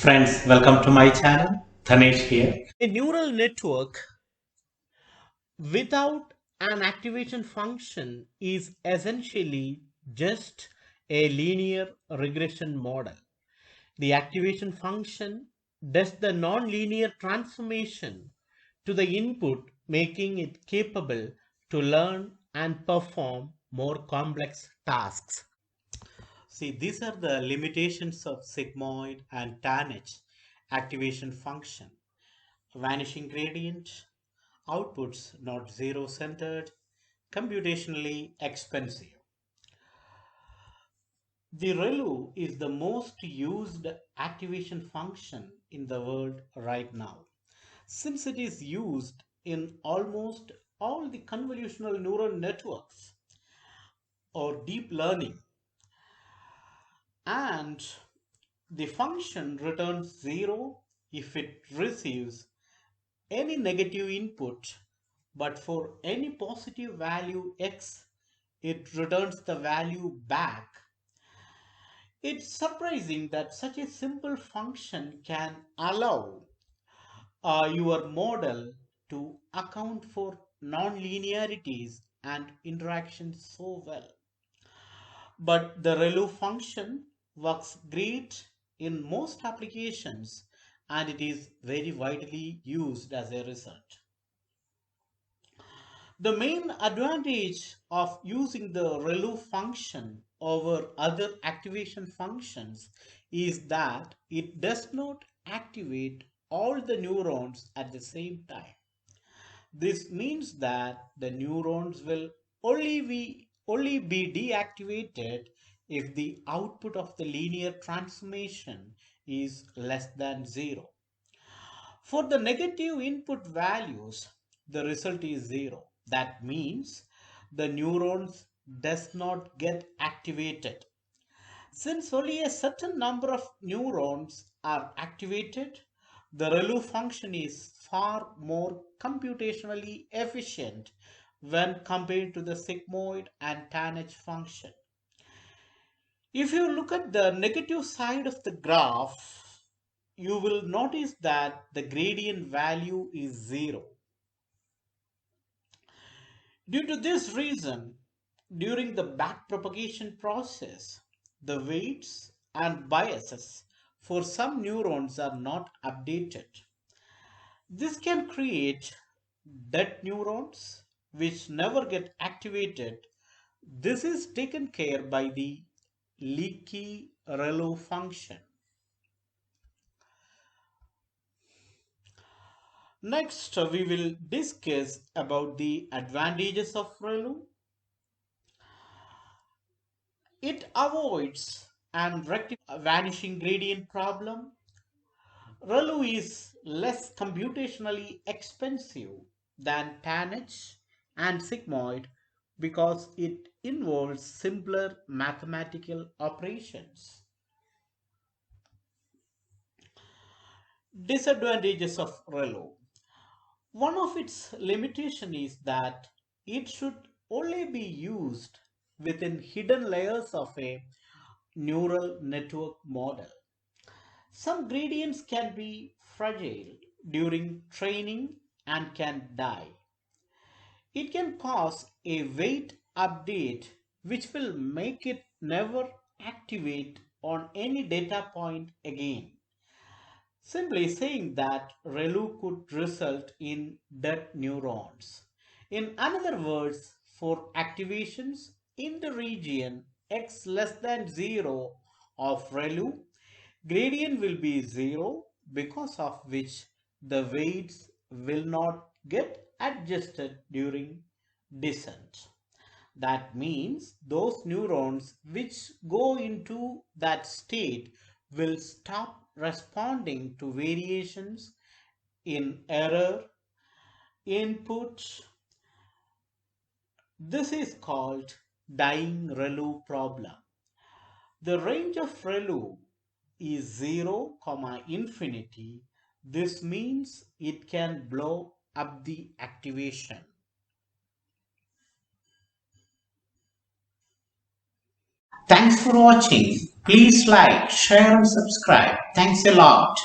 Friends, welcome to my channel. Dhanesh here. A neural network without an activation function is essentially just a linear regression model. The activation function does the nonlinear transformation to the input, making it capable to learn and perform more complex tasks. See, these are the limitations of sigmoid and tanh activation function. Vanishing gradient, outputs not zero-centered, computationally expensive. The Relu is the most used activation function in the world right now, since it is used in almost all the convolutional neural networks or deep learning, and the function returns 0 if it receives any negative input, but for any positive value x, it returns the value back. It's surprising that such a simple function can allow your model to account for non-linearities and interactions so well. But the ReLU function works great in most applications and it is very widely used as a result. The main advantage of using the ReLU function over other activation functions is that it does not activate all the neurons at the same time. This means that the neurons will only be deactivated if the output of the linear transformation is less than 0. For the negative input values, the result is 0. That means the neurons does not get activated. Since only a certain number of neurons are activated, the ReLU function is far more computationally efficient when compared to the sigmoid and tanh function. If you look at the negative side of the graph, you will notice that the gradient value is 0. Due to this reason, during the backpropagation process, the weights and biases for some neurons are not updated. This can create dead neurons which never get activated. This is taken care by the leaky ReLU function. Next, we will discuss about the advantages of ReLU. It avoids and rectifies vanishing gradient problem. ReLU is less computationally expensive than tanh and sigmoid because it involves simpler mathematical operations. Disadvantages of ReLU. One of its limitation is that it should only be used within hidden layers of a neural network model. Some gradients can be fragile during training and can die. It can cause a weight update which will make it never activate on any data point again. Simply saying that ReLU could result in dead neurons. In other words, for activations in the region x less than 0 of ReLU, gradient will be 0 because of which the weights will not get adjusted during descent. That means those neurons which go into that state will stop responding to variations in error input. This is called dying ReLU problem. The range of ReLU is 0, infinity. This means it can blow up the activation. Thanks for watching. Please like, share and subscribe. Thanks a lot.